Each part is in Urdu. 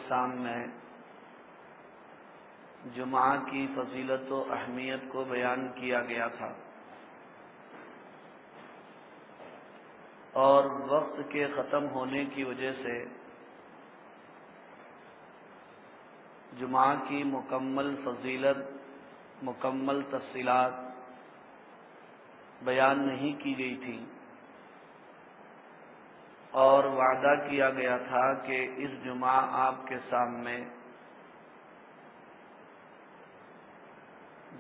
سامنے جمعہ کی فضیلت و اہمیت کو بیان کیا گیا تھا، اور وقت کے ختم ہونے کی وجہ سے جمعہ کی مکمل فضیلت، مکمل تفصیلات بیان نہیں کی گئی تھی، اور وعدہ کیا گیا تھا کہ اس جمعہ آپ کے سامنے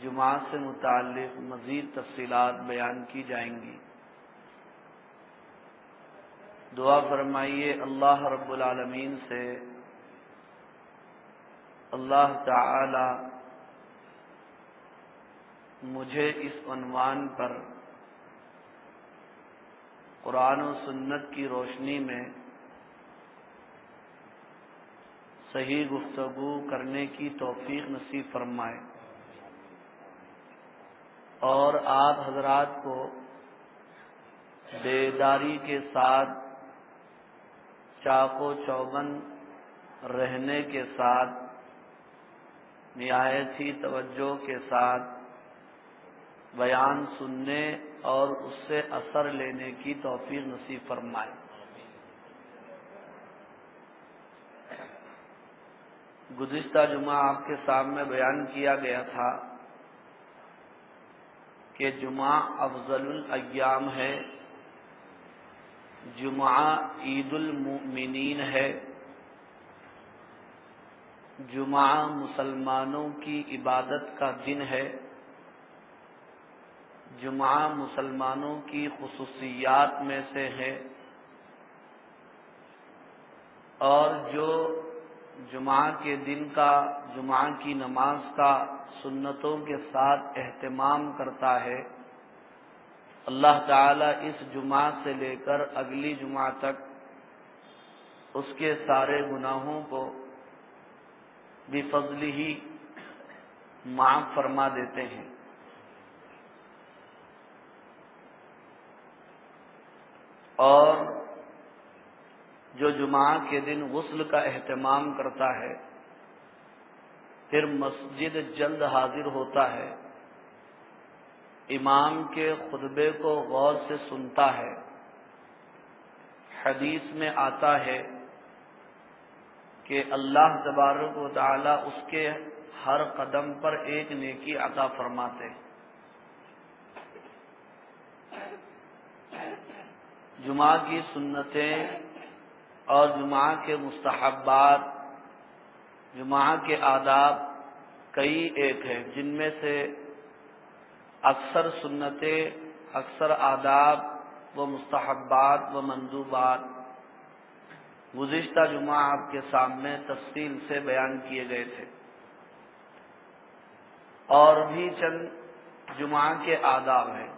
جمعہ سے متعلق مزید تفصیلات بیان کی جائیں گی۔ دعا فرمائیے اللہ رب العالمین سے، اللہ تعالی مجھے اس عنوان پر قرآن و سنت کی روشنی میں صحیح گفتگو کرنے کی توفیق نصیب فرمائے، اور آپ حضرات کو بیداری کے ساتھ، چاق و چوبند رہنے کے ساتھ، نہایت ہی توجہ کے ساتھ بیان سننے اور اس سے اثر لینے کی توفیق نصیب فرمائے۔ گزشتہ جمعہ آپ کے سامنے بیان کیا گیا تھا کہ جمعہ افضل الایام ہے، جمعہ عید المؤمنین ہے، جمعہ مسلمانوں کی عبادت کا دن ہے، جمعہ مسلمانوں کی خصوصیات میں سے ہے، اور جو جمعہ کے دن کا، جمعہ کی نماز کا سنتوں کے ساتھ اہتمام کرتا ہے، اللہ تعالیٰ اس جمعہ سے لے کر اگلی جمعہ تک اس کے سارے گناہوں کو بفضلہ معاف فرما دیتے ہیں۔ اور جو جمعہ کے دن غسل کا اہتمام کرتا ہے، پھر مسجد جلد حاضر ہوتا ہے، امام کے خطبے کو غور سے سنتا ہے، حدیث میں آتا ہے کہ اللہ تبارک و تعالی اس کے ہر قدم پر ایک نیکی عطا فرماتے ہیں۔ جمعہ کی سنتیں اور جمعہ کے مستحبات، جمعہ کے آداب کئی ایک ہیں، جن میں سے اکثر سنتیں، اکثر آداب و مستحبات و مندوبات گزشتہ جمعہ آپ کے سامنے تفصیل سے بیان کیے گئے تھے، اور بھی چند جمعہ کے آداب ہیں۔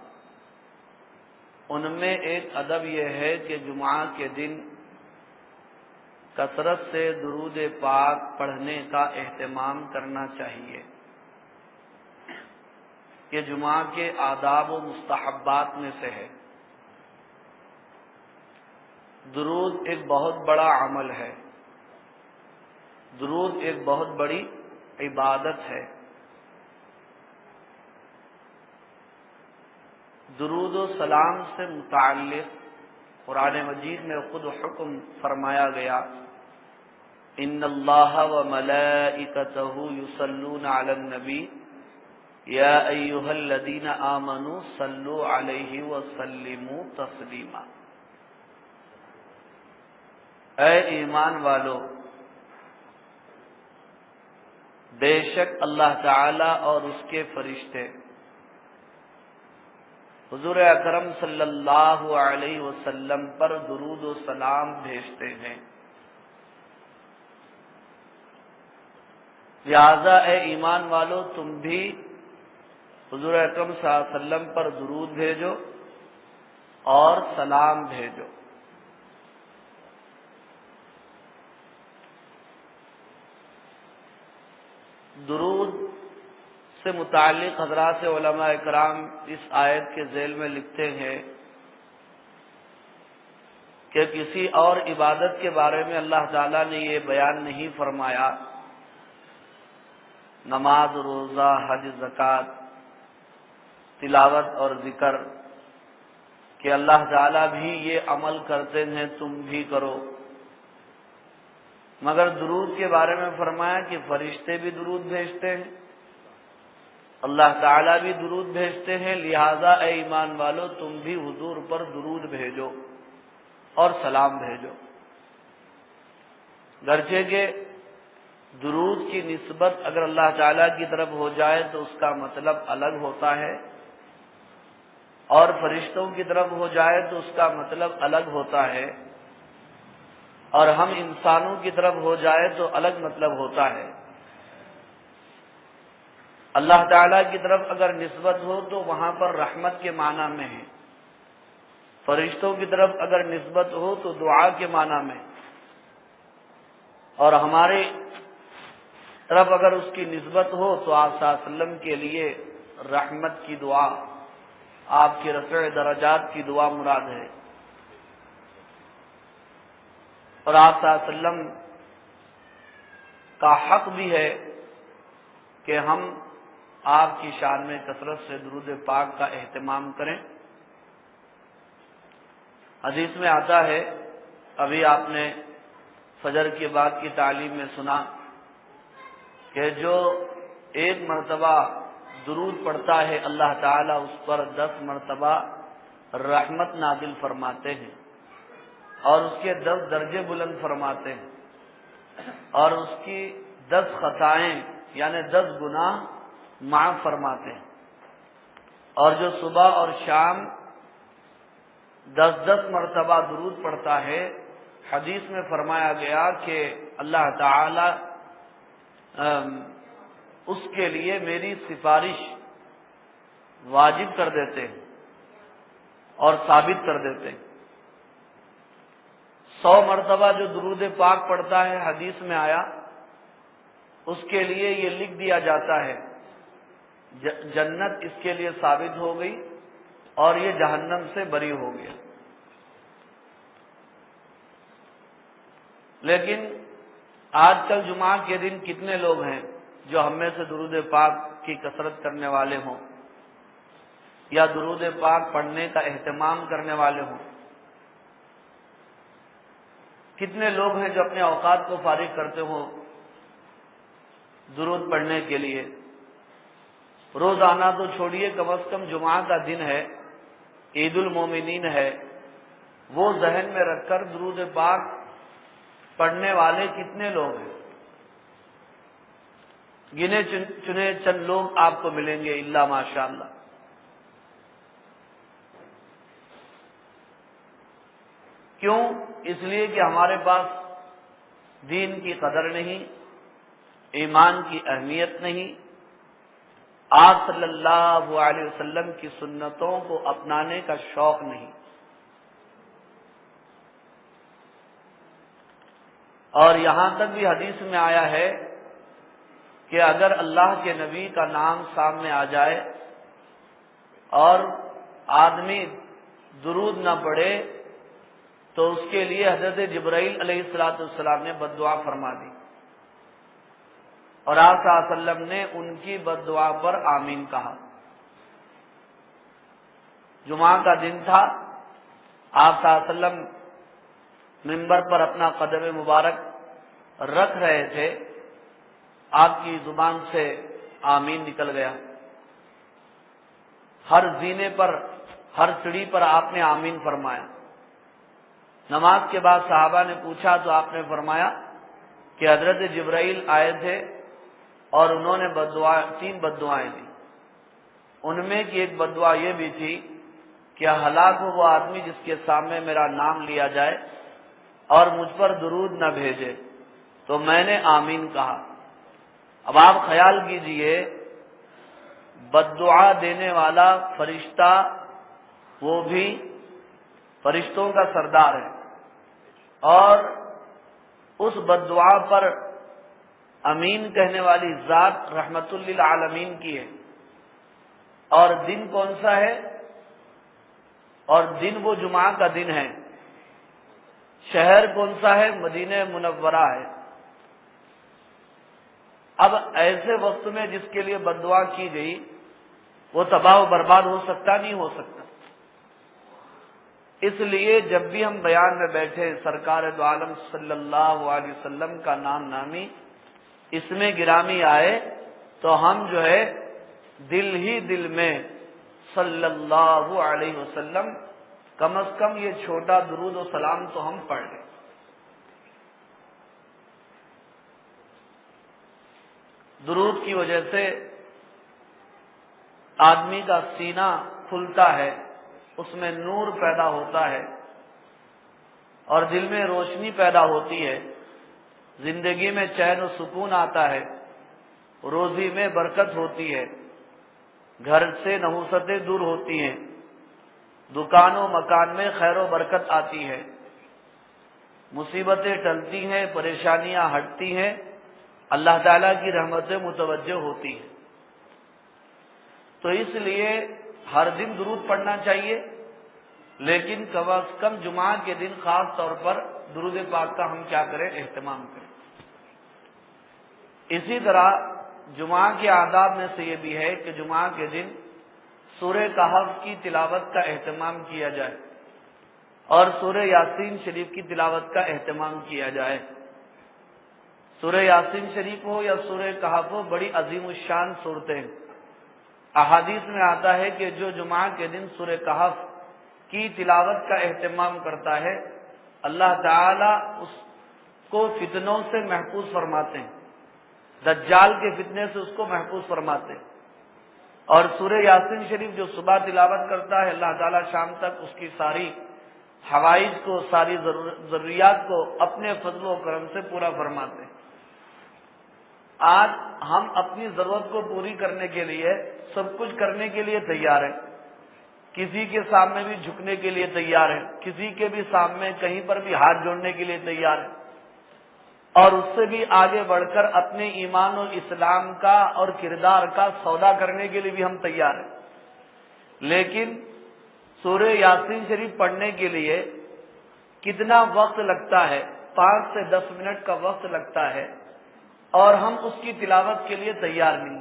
ان میں ایک ادب یہ ہے کہ جمعہ کے دن کثرت سے درود پاک پڑھنے کا اہتمام کرنا چاہیے، یہ جمعہ کے آداب و مستحبات میں سے ہے۔ درود ایک بہت بڑا عمل ہے، درود ایک بہت بڑی عبادت ہے۔ درود و سلام سے متعلق قرآن مجید میں خود حکم فرمایا گیا، ان اللہ و ملائکتہ یصلون علی النبی یا ایھا الذین آمنوا صلوا علیہ وسلموا تسلیما۔ اے ایمان والو، بے شک اللہ تعالی اور اس کے فرشتے حضور اکرم صلی اللہ علیہ وسلم پر درود و سلام بھیجتے ہیں، لہذا اے ایمان والو تم بھی حضور اکرم صلی اللہ علیہ وسلم پر درود بھیجو اور سلام بھیجو۔ درود سے متعلق حضرات علماء اکرام اس آیت کے ذیل میں لکھتے ہیں کہ کسی اور عبادت کے بارے میں اللہ تعالیٰ نے یہ بیان نہیں فرمایا، نماز، روزہ، حج، زکوٰۃ، تلاوت اور ذکر، کہ اللہ تعالیٰ بھی یہ عمل کرتے ہیں تم بھی کرو، مگر درود کے بارے میں فرمایا کہ فرشتے بھی درود بھیجتے ہیں، اللہ تعالیٰ بھی درود بھیجتے ہیں، لہذا اے ایمان والو تم بھی حضور پر درود بھیجو اور سلام بھیجو۔ گرچہ کہ درود کی نسبت اگر اللہ تعالیٰ کی طرف ہو جائے تو اس کا مطلب الگ ہوتا ہے، اور فرشتوں کی طرف ہو جائے تو اس کا مطلب الگ ہوتا ہے، اور ہم انسانوں کی طرف ہو جائے تو الگ مطلب ہوتا ہے۔ اللہ تعالیٰ کی طرف اگر نسبت ہو تو وہاں پر رحمت کے معنی میں ہے، فرشتوں کی طرف اگر نسبت ہو تو دعا کے معنی میں، اور ہمارے طرف اگر اس کی نسبت ہو تو آپ صلی اللہ علیہ وسلم کے لیے رحمت کی دعا، آپ کے رفع درجات کی دعا مراد ہے، اور آپ صلی اللہ علیہ وسلم کا حق بھی ہے کہ ہم آپ کی شان میں کثرت سے درود پاک کا اہتمام کریں۔ حدیث میں آتا ہے، ابھی آپ نے فجر کے بعد کی تعلیم میں سنا کہ جو ایک مرتبہ درود پڑھتا ہے اللہ تعالیٰ اس پر 10 مرتبہ رحمت نازل فرماتے ہیں، اور اس کے 10 درجے بلند فرماتے ہیں، اور اس کی 10 خطائیں یعنی 10 گناہ معاف فرماتے ہیں، اور جو صبح اور شام 10 مرتبہ درود پڑھتا ہے، حدیث میں فرمایا گیا کہ اللہ تعالی اس کے لیے میری سفارش واجب کر دیتے ہیں اور ثابت کر دیتے ہیں۔ 100 مرتبہ جو درود پاک پڑھتا ہے، حدیث میں آیا، اس کے لیے یہ لکھ دیا جاتا ہے جنت اس کے لیے ثابت ہو گئی اور یہ جہنم سے بری ہو گیا۔ لیکن آج کل جمعہ کے دن کتنے لوگ ہیں جو ہم میں سے درود پاک کی کثرت کرنے والے ہوں یا درود پاک پڑھنے کا اہتمام کرنے والے ہوں؟ کتنے لوگ ہیں جو اپنے اوقات کو فارغ کرتے ہوں درود پڑھنے کے لیے؟ روزانہ تو چھوڑیے، کم از کم جمعہ کا دن ہے، عید المومنین ہے، وہ ذہن میں رکھ کر درود پاک پڑھنے والے کتنے لوگ ہیں؟ گنے چنے چند لوگ آپ کو ملیں گے، الا ماشاء اللہ۔ کیوں؟ اس لیے کہ ہمارے پاس دین کی قدر نہیں، ایمان کی اہمیت نہیں، آپ صلی اللہ علیہ وسلم کی سنتوں کو اپنانے کا شوق نہیں۔ اور یہاں تک بھی حدیث میں آیا ہے کہ اگر اللہ کے نبی کا نام سامنے آ جائے اور آدمی درود نہ پڑھے تو اس کے لیے حضرت جبرائیل علیہ السلام نے بد دعا فرما دی، اور آپ صلی اللہ علیہ وسلم نے ان کی بد دعا پر آمین کہا۔ جمعہ کا دن تھا، آپ صلی اللہ علیہ وسلم منبر پر اپنا قدم مبارک رکھ رہے تھے، آپ کی زبان سے آمین نکل گیا۔ ہر زینے پر، ہر سیڑھی پر آپ نے آمین فرمایا۔ نماز کے بعد صحابہ نے پوچھا تو آپ نے فرمایا کہ حضرت جبرائیل آئے تھے اور انہوں نے 3 بد دعائیں دی، ان میں کی ایک بد دعا یہ بھی تھی کہ ہلاک ہو وہ آدمی جس کے سامنے میرا نام لیا جائے اور مجھ پر درود نہ بھیجے، تو میں نے آمین کہا۔ اب آپ خیال کیجئے، بد دعا دینے والا فرشتہ، وہ بھی فرشتوں کا سردار ہے، اور اس بد دعا پر امین کہنے والی ذات رحمت للعالمین کی ہے، اور دن کون سا ہے؟ اور دن وہ جمعہ کا دن ہے، شہر کون سا ہے؟ مدینہ منورہ ہے۔ اب ایسے وقت میں جس کے لیے بد دعا کی گئی وہ تباہ و برباد ہو سکتا نہیں ہو سکتا؟ اس لیے جب بھی ہم بیان میں بیٹھے سرکار دو عالم صلی اللہ علیہ وسلم کا نام نامی اس میں گرامی آئے تو ہم جو ہے دل ہی دل میں صلی اللہ علیہ وسلم کم از کم یہ چھوٹا درود و سلام تو ہم پڑھ لیں۔ درود کی وجہ سے آدمی کا سینہ کھلتا ہے، اس میں نور پیدا ہوتا ہے اور دل میں روشنی پیدا ہوتی ہے، زندگی میں چین و سکون آتا ہے، روزی میں برکت ہوتی ہے، گھر سے نحوستیں دور ہوتی ہیں، دکان و مکان میں خیر و برکت آتی ہے، مصیبتیں ٹلتی ہیں، پریشانیاں ہٹتی ہیں، اللہ تعالیٰ کی رحمتیں متوجہ ہوتی ہیں۔ تو اس لیے ہر دن درود پڑھنا چاہیے، لیکن کم از کم جمعہ کے دن خاص طور پر درود پاک کا ہم کیا کریں؟ اہتمام کریں۔ اسی طرح جمعہ کے آداب میں سے یہ بھی ہے کہ جمعہ کے دن سورہ کہف کی تلاوت کا اہتمام کیا جائے اور سورہ یاسین شریف کی تلاوت کا اہتمام کیا جائے۔ سورہ یاسین شریف ہو یا سورہ کہف ہو، بڑی عظیم الشان صورتیں ہیں۔ احادیث میں آتا ہے کہ جو جمعہ کے دن سورہ کہف کی تلاوت کا اہتمام کرتا ہے اللہ تعالی اس کو فتنوں سے محفوظ فرماتے ہیں، دجال کے فتنے سے اس کو محفوظ فرماتے ہیں۔ اور سورہ یاسین شریف جو صبح تلاوت کرتا ہے اللہ تعالیٰ شام تک اس کی ساری حوائج کو، ساری ضروریات کو اپنے فضل و کرم سے پورا فرماتے ہیں۔ آج ہم اپنی ضرورت کو پوری کرنے کے لیے سب کچھ کرنے کے لیے تیار ہیں، کسی کے سامنے بھی جھکنے کے لیے تیار ہیں، کسی کے بھی سامنے کہیں پر بھی ہاتھ جوڑنے کے لیے تیار ہیں، اور اس سے بھی آگے بڑھ کر اپنے ایمان و اسلام کا اور کردار کا سودا کرنے کے لیے بھی ہم تیار ہیں۔ لیکن سورہ یاسین شریف پڑھنے کے لیے کتنا وقت لگتا ہے؟ 5 سے 10 منٹ کا وقت لگتا ہے، اور ہم اس کی تلاوت کے لیے تیار نہیں۔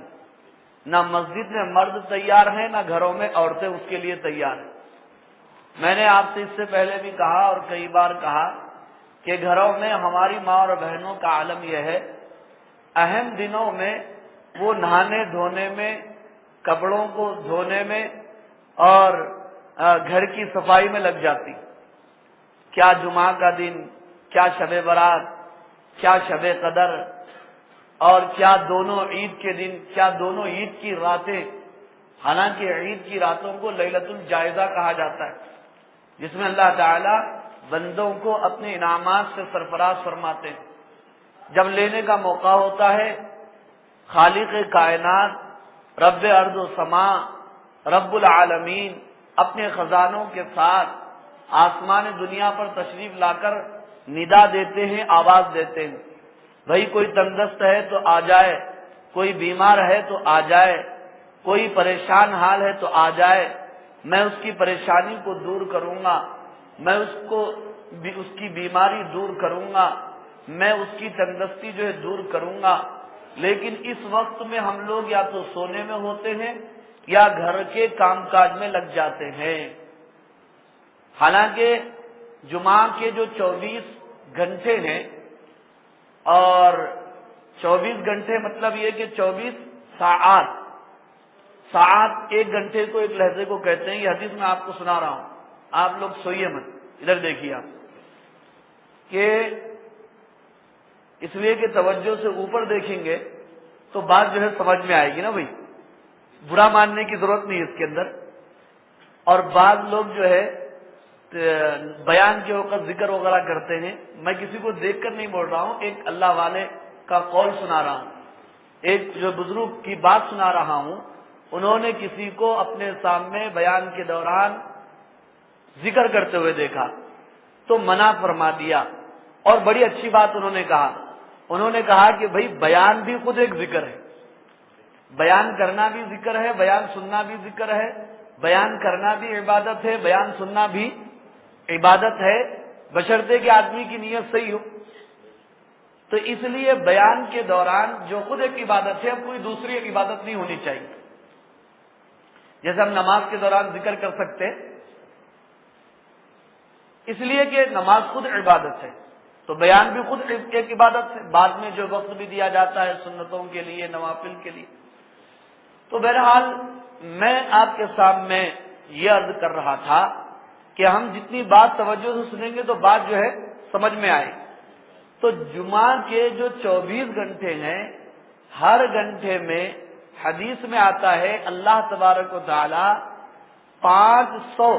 نہ مسجد میں مرد تیار ہیں، نہ گھروں میں عورتیں اس کے لیے تیار ہیں۔ میں نے آپ سے اس سے پہلے بھی کہا اور کئی بار کہا کہ گھروں میں ہماری ماں اور بہنوں کا عالم یہ ہے، اہم دنوں میں وہ نہانے دھونے میں، کپڑوں کو دھونے میں اور گھر کی صفائی میں لگ جاتی۔ کیا جمعہ کا دن، کیا شب برات، کیا شب قدر، اور کیا دونوں عید کے دن، کیا دونوں عید کی راتیں۔ حالانکہ عید کی راتوں کو لیلۃ الجائزہ کہا جاتا ہے، جس میں اللہ تعالی بندوں کو اپنے انعامات سے سرفراز فرماتے ہیں۔ جب لینے کا موقع ہوتا ہے، خالق کائنات رب ارض و سما رب العالمین اپنے خزانوں کے ساتھ آسمان دنیا پر تشریف لا کر ندا دیتے ہیں، آواز دیتے ہیں، بھائی کوئی تندرست ہے تو آ جائے، کوئی بیمار ہے تو آ جائے، کوئی پریشان حال ہے تو آ جائے، میں اس کی پریشانی کو دور کروں گا، میں اس کی بیماری دور کروں گا، میں اس کی تندرستی جو ہے دور کروں گا۔ لیکن اس وقت میں ہم لوگ یا تو سونے میں ہوتے ہیں یا گھر کے کام کاج میں لگ جاتے ہیں۔ حالانکہ جمعہ کے جو 24 گھنٹے ہیں، اور 24 گھنٹے مطلب یہ کہ 24 ساعت، ساعت ایک گھنٹے کو ایک لہجے کو کہتے ہیں۔ یہ حدیث میں آپ کو سنا رہا ہوں، آپ لوگ سوئیے مت، ادھر دیکھیے آپ، کہ اس لیے کہ توجہ سے اوپر دیکھیں گے تو بات جو ہے سمجھ میں آئے گی نا بھائی، برا ماننے کی ضرورت نہیں اس کے اندر۔ اور بعض لوگ جو ہے بیان کے وقت ذکر وغیرہ کرتے ہیں، میں کسی کو دیکھ کر نہیں بول رہا ہوں، ایک اللہ والے کا قول سنا رہا ہوں، ایک جو بزرگ کی بات سنا رہا ہوں، انہوں نے کسی کو اپنے سامنے بیان کے دوران ذکر کرتے ہوئے دیکھا تو منع فرما دیا، اور بڑی اچھی بات انہوں نے کہا کہ بھائی بیان بھی خود ایک ذکر ہے، بیان کرنا بھی ذکر ہے، بیان سننا بھی ذکر ہے، بیان کرنا بھی عبادت ہے، بیان سننا بھی عبادت ہے۔ بشرطے کہ آدمی کی نیت صحیح ہو۔ تو اس لیے بیان کے دوران جو خود ایک عبادت ہے، کوئی دوسری ایک عبادت نہیں ہونی چاہیے۔ جیسے ہم نماز کے دوران ذکر کر سکتے ہیں، اس لیے کہ نماز خود عبادت ہے، تو بیان بھی خود ایک عبادت ہے، بعد میں جو وقت بھی دیا جاتا ہے سنتوں کے لیے، نوافل کے لیے۔ تو بہرحال میں آپ کے سامنے یہ عرض کر رہا تھا کہ ہم جتنی بات توجہ سے سنیں گے تو بات جو ہے سمجھ میں آئے۔ تو جمعہ کے جو 24 گھنٹے ہیں، ہر گھنٹے میں حدیث میں آتا ہے اللہ تبارک و تعالی 500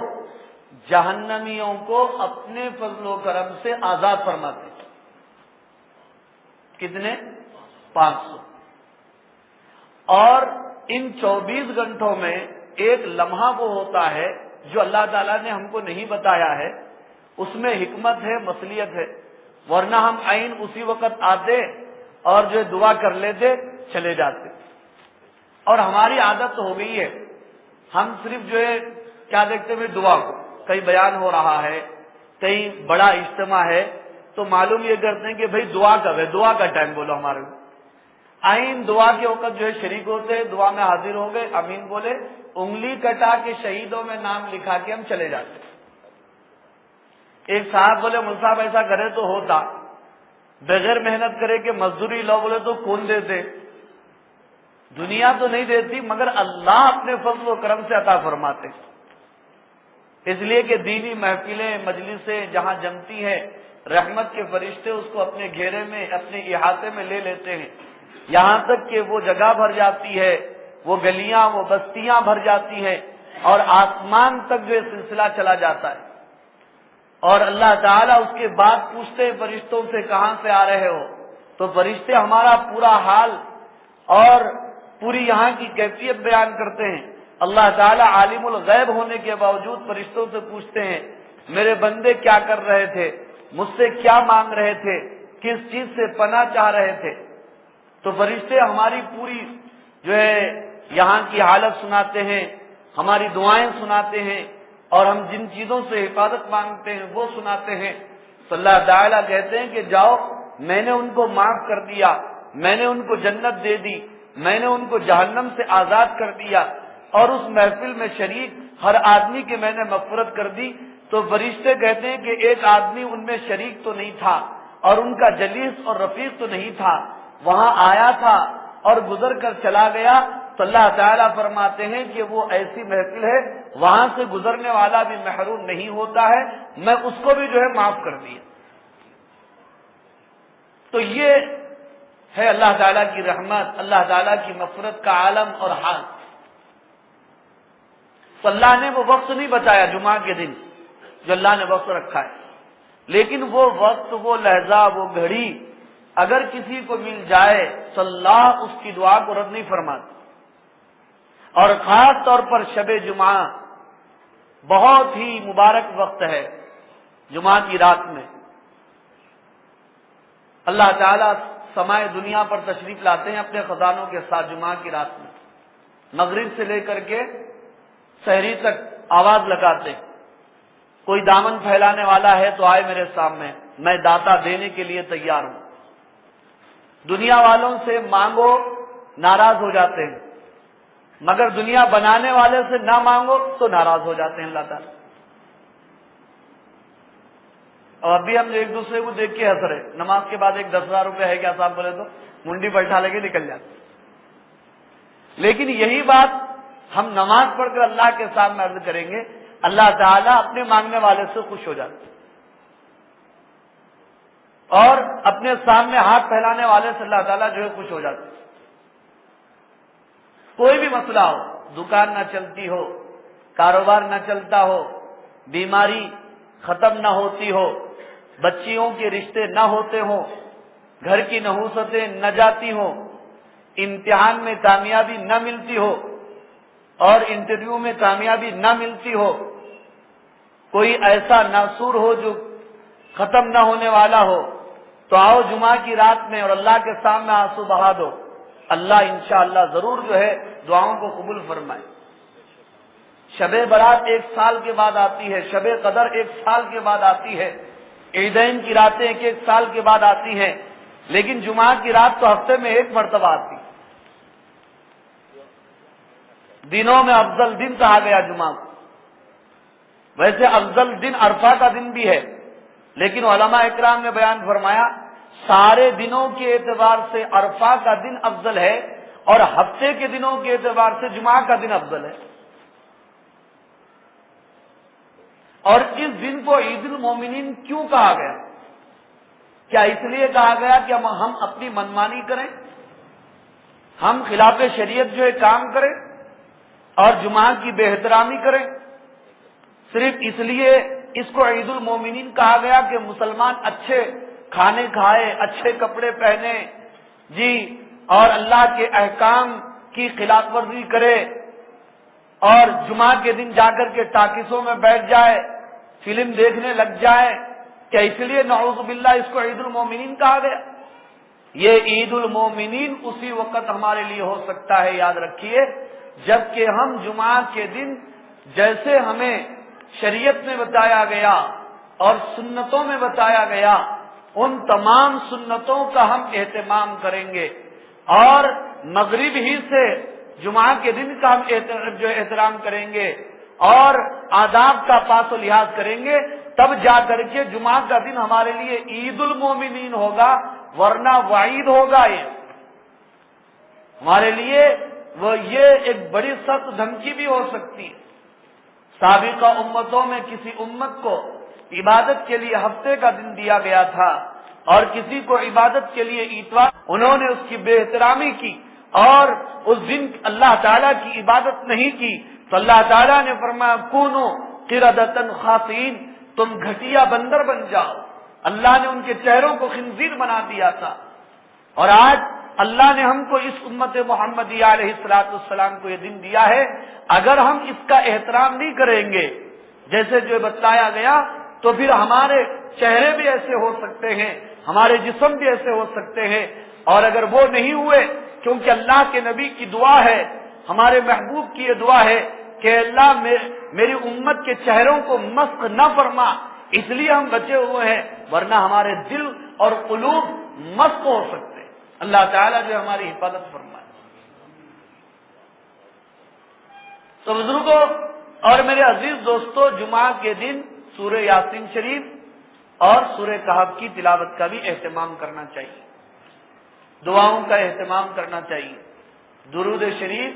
جہنمیوں کو اپنے فضل و کرم سے آزاد فرماتے ہیں۔ کتنے؟ 500۔ اور ان 24 گھنٹوں میں ایک لمحہ وہ ہوتا ہے جو اللہ تعالیٰ نے ہم کو نہیں بتایا ہے، اس میں حکمت ہے، مصلحت ہے، ورنہ ہم عین اسی وقت آتے اور جو دعا کر لیتے چلے جاتے۔ اور ہماری عادت تو ہو گئی ہے، ہم صرف جو ہے کیا دیکھتے ہیں دعا کو، کہیں بیان ہو رہا ہے، کہیں بڑا اجتماع ہے تو معلوم یہ کرتے ہیں کہ بھئی دعا کب ہے، دعا کا ٹائم بولو ہمارے کو۔ آئین دعا کے وقت جو ہے شریک ہوتے ہیں، دعا میں حاضر ہو گئے، امین بولے، انگلی کٹا کے شہیدوں میں نام لکھا کے ہم چلے جاتے۔ ایک صاحب بولے مول صاحب ایسا کرے تو ہوتا، بغیر محنت کرے کہ مزدوری لو، بولے تو کون دیتے؟ دنیا تو نہیں دیتی مگر اللہ اپنے فضل و کرم سے عطا فرماتے۔ اس لیے کہ دینی محفلیں، مجلسیں جہاں جمتی ہیں، رحمت کے فرشتے اس کو اپنے گھیرے میں، اپنے احاطے میں لے لیتے ہیں، یہاں تک کہ وہ جگہ بھر جاتی ہے، وہ گلیاں، وہ بستیاں بھر جاتی ہیں، اور آسمان تک جو سلسلہ چلا جاتا ہے۔ اور اللہ تعالیٰ اس کے بعد پوچھتے ہیں فرشتوں سے کہاں سے آ رہے ہو؟ تو فرشتے ہمارا پورا حال اور پوری یہاں کی کیفیت بیان کرتے ہیں۔ اللہ تعالیٰ عالم الغیب ہونے کے باوجود فرشتوں سے پوچھتے ہیں میرے بندے کیا کر رہے تھے، مجھ سے کیا مانگ رہے تھے، کس چیز سے پناہ چاہ رہے تھے۔ تو فرشتے ہماری پوری جو ہے یہاں کی حالت سناتے ہیں، ہماری دعائیں سناتے ہیں، اور ہم جن چیزوں سے حفاظت مانگتے ہیں وہ سناتے ہیں۔ تو اللہ تعالیٰ کہتے ہیں کہ جاؤ، میں نے ان کو معاف کر دیا، میں نے ان کو جنت دے دی، میں نے ان کو جہنم سے آزاد کر دیا، اور اس محفل میں شریک ہر آدمی کی میں نے مغفرت کر دی۔ تو فرشتے کہتے ہیں کہ ایک آدمی ان میں شریک تو نہیں تھا، اور ان کا جلیس اور رفیق تو نہیں تھا، وہاں آیا تھا اور گزر کر چلا گیا۔ تو اللہ تعالیٰ فرماتے ہیں کہ وہ ایسی محفل ہے وہاں سے گزرنے والا بھی محروم نہیں ہوتا ہے، میں اس کو بھی جو ہے معاف کر دیا۔ تو یہ ہے اللہ تعالیٰ کی رحمت، اللہ تعالیٰ کی مغفرت کا عالم اور حال۔ تو اللہ نے وہ وقت نہیں بتایا جمعہ کے دن جو اللہ نے وقت رکھا ہے، لیکن وہ وقت، وہ لحظہ، وہ گھڑی اگر کسی کو مل جائے تو اللہ اس کی دعا کو رد نہیں فرماتا۔ اور خاص طور پر شب جمعہ بہت ہی مبارک وقت ہے، جمعہ کی رات میں اللہ تعالیٰ سمائے دنیا پر تشریف لاتے ہیں اپنے خزانوں کے ساتھ جمعہ کی رات میں، مغرب سے لے کر کے سحری تک آواز لگاتے، کوئی دامن پھیلانے والا ہے تو آئے میرے سامنے، میں داتا دینے کے لیے تیار ہوں۔ دنیا والوں سے مانگو، ناراض ہو جاتے ہیں، مگر دنیا بنانے والے سے نہ مانگو تو ناراض ہو جاتے ہیں اللہ تعالیٰ۔ اور ابھی ہم ایک دوسرے کو دیکھ کے ہنس رہے، نماز کے بعد ایک 10,000 روپے ہے کیا صاحب بولے تو منڈی پر اٹھا لے کے نکل جاتے، لیکن یہی بات ہم نماز پڑھ کر اللہ کے سامنے عرض کریں گے، اللہ تعالیٰ اپنے مانگنے والے سے خوش ہو جاتے، اور اپنے سامنے ہاتھ پھیلانے والے سے اللہ تعالیٰ جو ہے خوش ہو جاتے۔ کوئی بھی مسئلہ ہو، دکان نہ چلتی ہو، کاروبار نہ چلتا ہو، بیماری ختم نہ ہوتی ہو، بچیوں کے رشتے نہ ہوتے ہوں، گھر کی نحوستیں نہ جاتی ہوں، امتحان میں کامیابی نہ ملتی ہو اور انٹرویو میں کامیابی نہ ملتی ہو، کوئی ایسا ناصور ہو جو ختم نہ ہونے والا ہو، تو آؤ جمعہ کی رات میں اور اللہ کے سامنے آنسو بہا دو، اللہ انشاءاللہ ضرور جو ہے دعاؤں کو قبول فرمائے۔ شب برات 1 سال کے بعد آتی ہے، شب قدر 1 سال کے بعد آتی ہے، عیدین کی راتیں ایک ایک سال کے بعد آتی ہیں، لیکن جمعہ کی رات تو ہفتے میں ایک مرتبہ آتی۔ دنوں میں افضل دن کہا گیا جمعہ کو۔ ویسے افضل دن عرفہ کا دن بھی ہے، لیکن علماء اکرام نے بیان فرمایا سارے دنوں کے اعتبار سے عرفہ کا دن افضل ہے، اور ہفتے کے دنوں کے اعتبار سے جمعہ کا دن افضل ہے۔ اور اس دن کو عید المومنین کیوں کہا گیا؟ کیا اس لیے کہا گیا کہ ہم اپنی منمانی کریں، ہم خلاف شریعت جو ہے کام کریں اور جمعہ کی بے احترامی کریں؟ صرف اس لیے اس کو عید المومنین کہا گیا کہ مسلمان اچھے کھانے کھائے، اچھے کپڑے پہنے جی، اور اللہ کے احکام کی خلاف ورزی کرے، اور جمعہ کے دن جا کر کے ٹاکسوں میں بیٹھ جائے، فلم دیکھنے لگ جائے؟ کیا اس لیے نعوذ باللہ اس کو عید المومنین کہا گیا؟ یہ عید المومنین اسی وقت ہمارے لیے ہو سکتا ہے، یاد رکھیے، جبکہ ہم جمعہ کے دن جیسے ہمیں شریعت میں بتایا گیا اور سنتوں میں بتایا گیا ان تمام سنتوں کا ہم اہتمام کریں گے، اور مغرب ہی سے جمعہ کے دن کا ہم جو احترام کریں گے اور آداب کا پاس و لحاظ کریں گے، تب جا کر کے جمعہ کا دن ہمارے لیے عید المومنین ہوگا، ورنہ وعید ہوگا۔ یہ ہمارے لیے یہ ایک بڑی سخت دھمکی بھی ہو سکتی ہے۔ سابقہ امتوں میں کسی امت کو عبادت کے لیے ہفتے کا دن دیا گیا تھا، اور کسی کو عبادت کے لیے اتوار، انہوں نے اس کی بے احترامی کی اور اس دن اللہ تعالیٰ کی عبادت نہیں کی، تو اللہ تعالیٰ نے فرمایا کونو قردۃ خاسئین، تم گھٹیا بندر بن جاؤ۔ اللہ نے ان کے چہروں کو خنزیر بنا دیا تھا، اور آج اللہ نے ہم کو اس امت محمدیہ علیہ السلام کو یہ دن دیا ہے۔ اگر ہم اس کا احترام نہیں کریں گے جیسے جو بتلایا گیا، تو پھر ہمارے چہرے بھی ایسے ہو سکتے ہیں، ہمارے جسم بھی ایسے ہو سکتے ہیں، اور اگر وہ نہیں ہوئے، کیونکہ اللہ کے نبی کی دعا ہے، ہمارے محبوب کی یہ دعا ہے کہ اللہ میری امت کے چہروں کو مسخ نہ فرما، اس لیے ہم بچے ہوئے ہیں، ورنہ ہمارے دل اور قلوب مسخ ہو سکتے ہیں۔ اللہ تعالیٰ جو ہماری حفاظت فرمائے۔ تو بزرگوں اور میرے عزیز دوستو، جمعہ کے دن سورہ یاسین شریف اور سورہ کہف کی تلاوت کا بھی اہتمام کرنا چاہیے، دعاؤں کا اہتمام کرنا چاہیے، درود شریف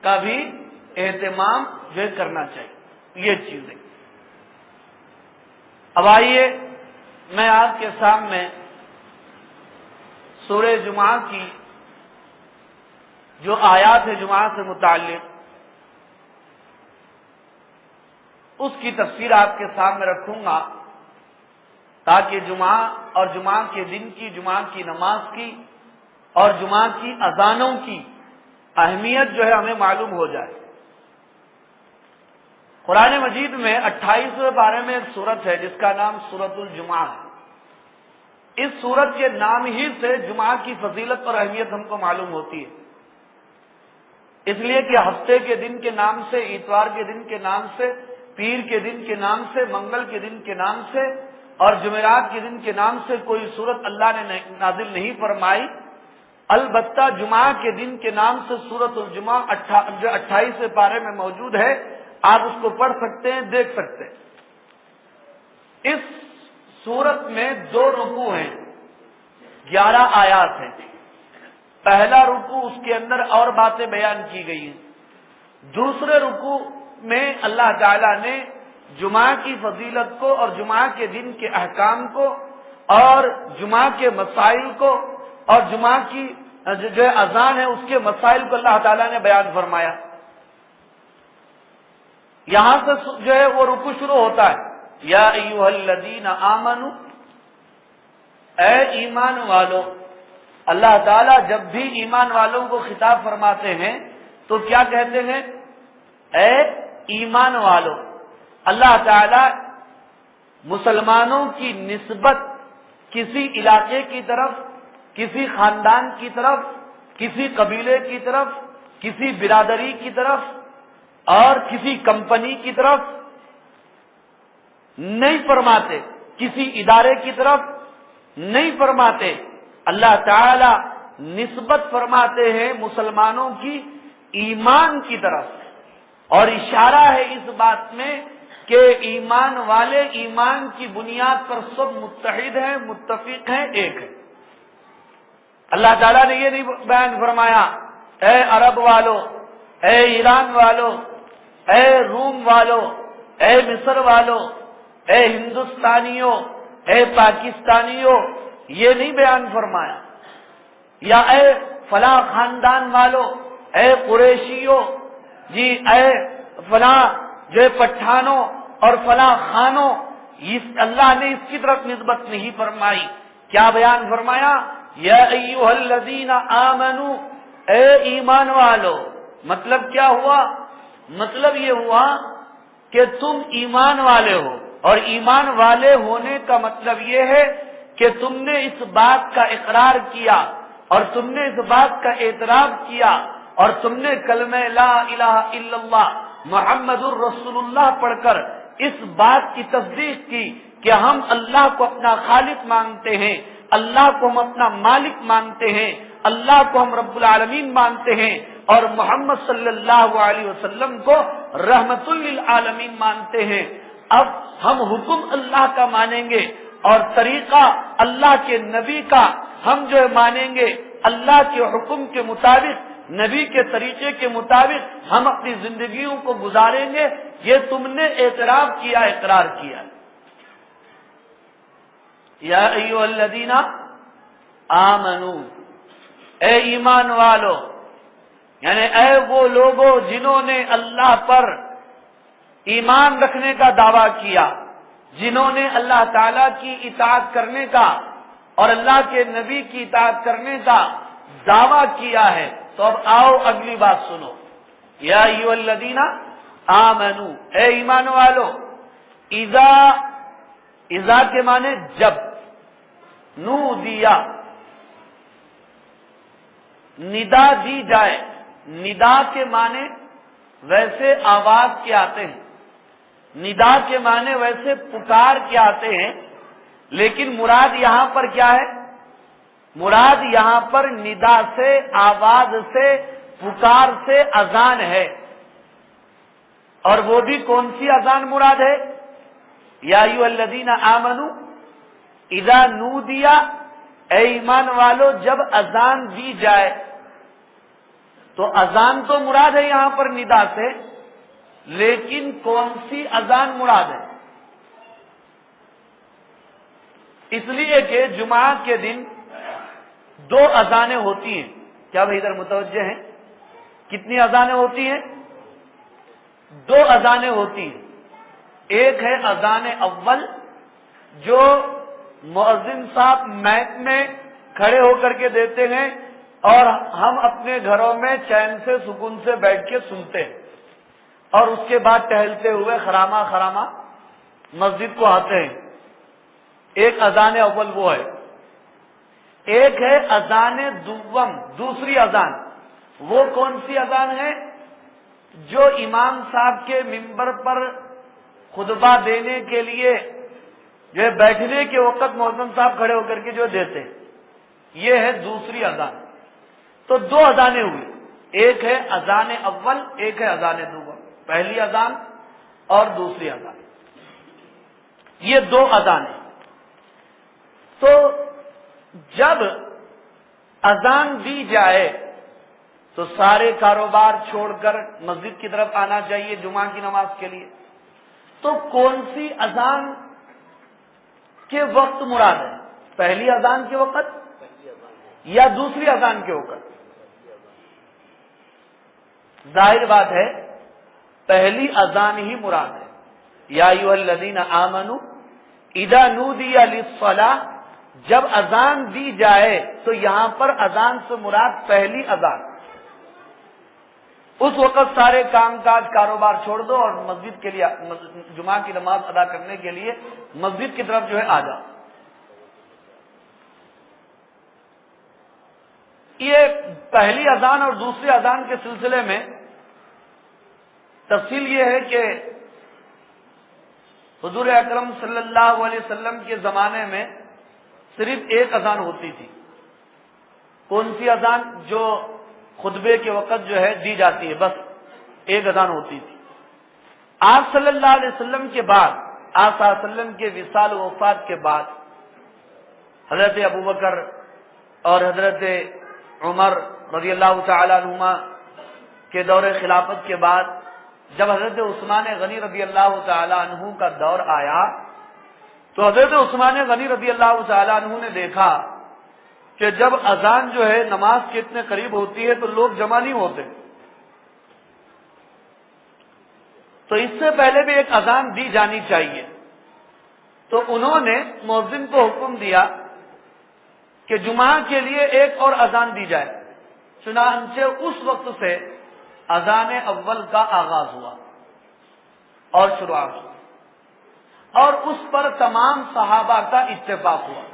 کا بھی اہتمام جو کرنا چاہیے، یہ چیزیں۔ اب آئیے میں آپ کے سامنے سورہ جمعہ کی جو آیات ہے جمعہ سے متعلق، اس کی تفسیر آپ کے سامنے رکھوں گا، تاکہ جمعہ اور جمعہ کے دن کی، جمعہ کی نماز کی اور جمعہ کی اذانوں کی اہمیت جو ہے ہمیں معلوم ہو جائے۔ قرآن مجید میں 28ویں پارے میں ایک سورت ہے جس کا نام سورۃ الجمعہ ہے۔ اس سورت کے نام ہی سے جمعہ کی فضیلت اور اہمیت ہم کو معلوم ہوتی ہے، اس لیے کہ ہفتے کے دن کے نام سے، اتوار کے دن کے نام سے، پیر کے دن کے نام سے، منگل کے دن کے نام سے اور جمعرات کے دن کے نام سے کوئی سورت اللہ نے نازل نہیں فرمائی، البتہ جمعہ کے دن کے نام سے سورۃ الجمعہ جو 28ویں پارے میں موجود ہے، آپ اس کو پڑھ سکتے ہیں، دیکھ سکتے ہیں۔ اس سورت میں 2 رکوع ہیں، 11 آیات ہیں۔ پہلا رکوع، اس کے اندر اور باتیں بیان کی گئی ہیں۔ دوسرے رکوع میں اللہ تعالی نے جمعہ کی فضیلت کو اور جمعہ کے دن کے احکام کو اور جمعہ کے مسائل کو اور جمعہ کی جو اذان ہے اس کے مسائل کو اللہ تعالیٰ نے بیان فرمایا۔ یہاں سے جو ہے وہ رکوع شروع ہوتا ہے، یا ایھا الذین آمنوا، اے ایمان والو۔ اللہ تعالیٰ جب بھی ایمان والوں کو خطاب فرماتے ہیں تو کیا کہتے ہیں؟ اے ایمان والو۔ اللہ تعالیٰ مسلمانوں کی نسبت کسی علاقے کی طرف، کسی خاندان کی طرف، کسی قبیلے کی طرف، کسی برادری کی طرف اور کسی کمپنی کی طرف نہیں فرماتے، کسی ادارے کی طرف نہیں فرماتے، اللہ تعالی نسبت فرماتے ہیں مسلمانوں کی ایمان کی طرف، اور اشارہ ہے اس بات میں کہ ایمان والے ایمان کی بنیاد پر سب متحد ہیں، متفق ہیں، ایک ہے۔ اللہ تعالیٰ نے یہ نہیں بیان فرمایا اے عرب والو، اے ایران والو، اے روم والو، اے مصر والو، اے ہندوستانیوں، اے پاکستانیوں، یہ نہیں بیان فرمایا، یا اے فلاں خاندان والو، اے قریشیوں، جی اے فلاں جو پٹھانوں اور فلاں خانوں، اللہ نے اس کی طرف نسبت نہیں فرمائی۔ کیا بیان فرمایا؟ یا ایھا الذین آمنو، اے ایمان والو۔ مطلب کیا ہوا؟ مطلب یہ ہوا کہ تم ایمان والے ہو، اور ایمان والے ہونے کا مطلب یہ ہے کہ تم نے اس بات کا اقرار کیا، اور تم نے اس بات کا اعتراف کیا، اور تم نے کلمہ لا الہ الا اللہ محمد الرسول اللہ پڑھ کر اس بات کی تصدیق کی کہ ہم اللہ کو اپنا خالق مانتے ہیں، اللہ کو ہم اپنا مالک مانتے ہیں، اللہ کو ہم رب العالمین مانتے ہیں، اور محمد صلی اللہ علیہ وسلم کو رحمت للعالمین مانتے ہیں۔ اب ہم حکم اللہ کا مانیں گے، اور طریقہ اللہ کے نبی کا ہم جو مانیں گے، اللہ کے حکم کے مطابق، نبی کے طریقے کے مطابق ہم اپنی زندگیوں کو گزاریں گے۔ یہ تم نے اعتراف کیا، اقرار کیا۔ یا ایھا الذین آمنو، اے ایمان والو، یعنی اے وہ لوگوں جنہوں نے اللہ پر ایمان رکھنے کا دعویٰ کیا، جنہوں نے اللہ تعالی کی اطاعت کرنے کا اور اللہ کے نبی کی اطاعت کرنے کا دعویٰ کیا ہے۔ تو اب آؤ اگلی بات سنو، یا ایھا الذین آمنو، اے ایمان والو، اذا کے معنی جب، نودیا ندا دی جائے، ندا کے معنی ویسے آواز کے آتے ہیں، ندا کے معنی ویسے پکار کے آتے ہیں، لیکن مراد یہاں پر کیا ہے؟ مراد یہاں پر ندا سے، آواز سے، پکار سے اذان ہے۔ اور وہ بھی کون سی اذان مراد ہے؟ یا ایھا الذین آمنو اذا نودیا، اے ایمان والو جب اذان دی جائے۔ تو اذان تو مراد ہے یہاں پر ندا سے، لیکن کون سی اذان مراد ہے؟ اس لیے کہ جمعہ کے دن دو اذانیں ہوتی ہیں۔ کیا بھائی ادھر متوجہ ہیں؟ کتنی اذانیں ہوتی ہیں؟ دو اذانیں ہوتی ہیں۔ ایک ہے اذان اول، جو مؤذن صاحب مائک میں کھڑے ہو کر کے دیتے ہیں، اور ہم اپنے گھروں میں چین سے سکون سے بیٹھ کے سنتے ہیں، اور اس کے بعد ٹہلتے ہوئے خرامہ خرامہ مسجد کو آتے ہیں۔ ایک اذان اول وہ ہے۔ ایک ہے اذان دوم، دوسری اذان۔ وہ کون سی اذان ہے؟ جو امام صاحب کے منبر پر خطبہ دینے کے لیے جو ہے بیٹھنے کے وقت مؤذن صاحب کھڑے ہو کر کے جو دیتے ہیں، یہ ہے دوسری اذان۔ تو دو اذانیں ہوئی، ایک ہے اذان اول، ایک ہے اذان دوم، پہلی اذان اور دوسری اذان، یہ دو اذانیں۔ تو جب اذان دی جائے تو سارے کاروبار چھوڑ کر مسجد کی طرف آنا چاہیے جمعہ کی نماز کے لیے۔ تو کون سی اذان کے وقت مراد ہے؟ پہلی اذان کے وقت یا دوسری اذان کے وقت؟ ظاہر بات ہے پہلی اذان ہی مراد ہے۔ یا ایھا الذین آمنو اذا نودی للصلاۃ، جب اذان دی جائے تو یہاں پر اذان سے مراد پہلی اذان۔ اس وقت سارے کام کاج کاروبار چھوڑ دو اور مسجد کے لیے، جمعہ کی نماز ادا کرنے کے لیے مسجد کی طرف جو ہے آ جاؤ۔ یہ پہلی اذان اور دوسری اذان کے سلسلے میں تفصیل یہ ہے کہ حضور اکرم صلی اللہ علیہ وسلم کے زمانے میں صرف ایک اذان ہوتی تھی. کون سی اذان؟ جو خطبے کے وقت جو ہے دی جاتی ہے، بس ایک اذان ہوتی تھی. آپ صلی اللہ علیہ وسلم کے بعد، آپ صلی اللہ علیہ وسلم کے وصال و وفات کے بعد حضرت ابوبکر اور حضرت عمر رضی اللہ تعالی عنہما کے دور خلافت کے بعد جب حضرت عثمان غنی رضی اللہ تعالی عنہ کا دور آیا تو حضرت عثمان غنی رضی اللہ تعالی عنہ نے دیکھا کہ جب اذان جو ہے نماز کے اتنے قریب ہوتی ہے تو لوگ جمع نہیں ہوتے، تو اس سے پہلے بھی ایک اذان دی جانی چاہیے. تو انہوں نے مؤذن کو حکم دیا کہ جمعہ کے لیے ایک اور اذان دی جائے. چنانچہ اس وقت سے اذان اول کا آغاز ہوا اور شروعات ہوئی، اور اس پر تمام صحابہ کا اتفاق ہوا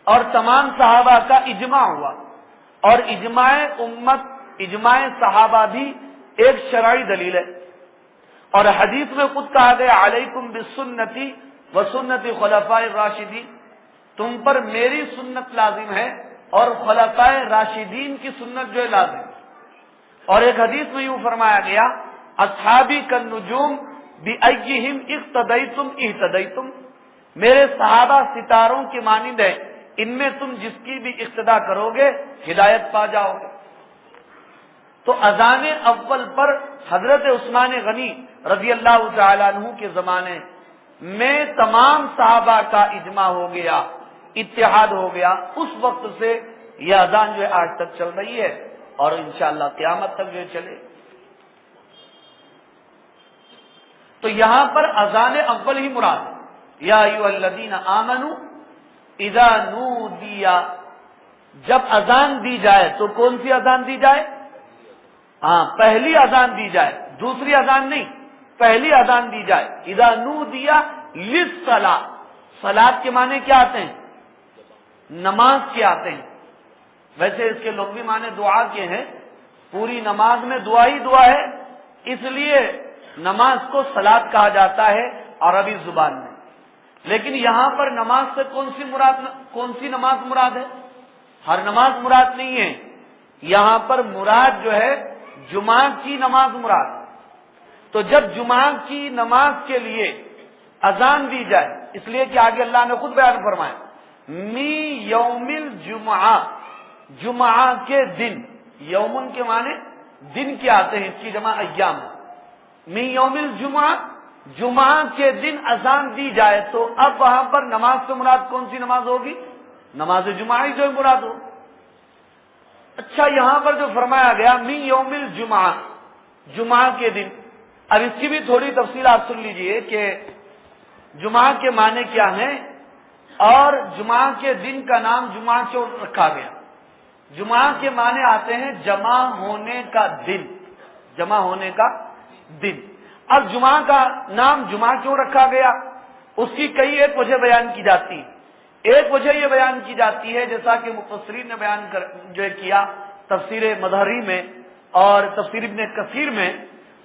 اور تمام صحابہ کا اجماع ہوا. اور اجماع امت، اجماع صحابہ بھی ایک شرعی دلیل ہے. اور حدیث میں خود کہا گیا علیکم بسنتی و سنت خلفاء الراشدین، تم پر میری سنت لازم ہے اور خلفاء راشدین کی سنت جو ہے لازم ہے. اور ایک حدیث میں یوں فرمایا گیا اصحابی کالنجوم بأیہم اقتدیتم اہتدیتم، میرے صحابہ ستاروں کی مانند ہیں، ان میں تم جس کی بھی اقتدا کرو گے ہدایت پا جاؤ گے. تو اذان اول پر حضرت عثمان غنی رضی اللہ تعالیٰ عنہ کے زمانے میں تمام صحابہ کا اجماع ہو گیا، اتحاد ہو گیا. اس وقت سے یہ اذان جو ہے آج تک چل رہی ہے اور انشاءاللہ قیامت تک جو چلے. تو یہاں پر اذان اول ہی مراد ہے. یا ایھا الذین آمنوا اذا نودی، جب اذان دی جائے تو کون سی اذان دی جائے؟ ہاں، پہلی اذان دی جائے، دوسری اذان نہیں، پہلی اذان دی جائے. اذا نودی للصلاۃ، صلاۃ کے معنی کیا آتے ہیں؟ نماز کے آتے ہیں. ویسے اس کے لغوی معنی دعا کے ہیں، پوری نماز میں دعا ہی دعا ہے، اس لیے نماز کو صلاۃ کہا جاتا ہے عربی زبان میں. لیکن یہاں پر نماز سے کون سی نماز مراد ہے؟ ہر نماز مراد نہیں ہے، یہاں پر مراد جو ہے جمعہ کی نماز مراد. تو جب جمعہ کی نماز کے لیے اذان دی جائے، اس لیے کہ آگے اللہ نے خود بیان فرمایا می یوم الجمعہ، جمعہ کے دن. یومن کے معنی دن کے آتے ہیں، اس کی جمع ایام. می یوم الجمعہ، جمعہ کے دن اذان دی جائے تو اب وہاں پر نماز سے مراد کون سی نماز ہوگی؟ نماز جمعہ ہی جو مراد ہو. اچھا، یہاں پر جو فرمایا گیا می یوم الجمعہ، جمعہ کے دن، اب اس کی بھی تھوڑی تفصیل آپ سن لیجئے کہ جمعہ کے معنی کیا ہیں اور جمعہ کے دن کا نام جمعہ کیوں رکھا گیا. جمعہ کے معنی آتے ہیں جمع ہونے کا دن، جمع ہونے کا دن. اب جمعہ کا نام جمعہ کیوں رکھا گیا؟ اس کی کئی ایک وجہ بیان کی جاتی ہے. ایک وجہ یہ بیان کی جاتی ہے جیسا کہ مفسرین نے بیان جو کیا تفسیر مظہری میں اور تفسیر ابن کثیر میں،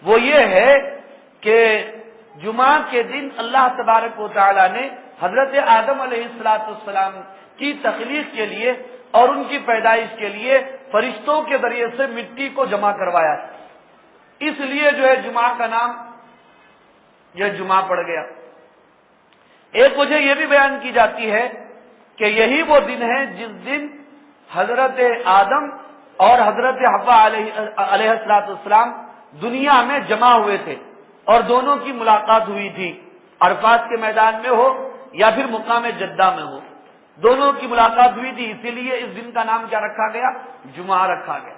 وہ یہ ہے کہ جمعہ کے دن اللہ تبارک و تعالی نے حضرت آدم علیہ السلام کی تخلیق کے لیے اور ان کی پیدائش کے لیے فرشتوں کے ذریعے سے مٹی کو جمع کروایا، اس لیے جو ہے جمعہ کا نام یہ جمعہ پڑ گیا. ایک وجہ یہ بھی بیان کی جاتی ہے کہ یہی وہ دن ہے جس دن حضرت آدم اور حضرت حوا علیہ السلام دنیا میں جمع ہوئے تھے اور دونوں کی ملاقات ہوئی تھی، عرفات کے میدان میں ہو یا پھر مقام جدہ میں ہو، دونوں کی ملاقات ہوئی تھی، اسی لیے اس دن کا نام کیا رکھا گیا؟ جمعہ رکھا گیا.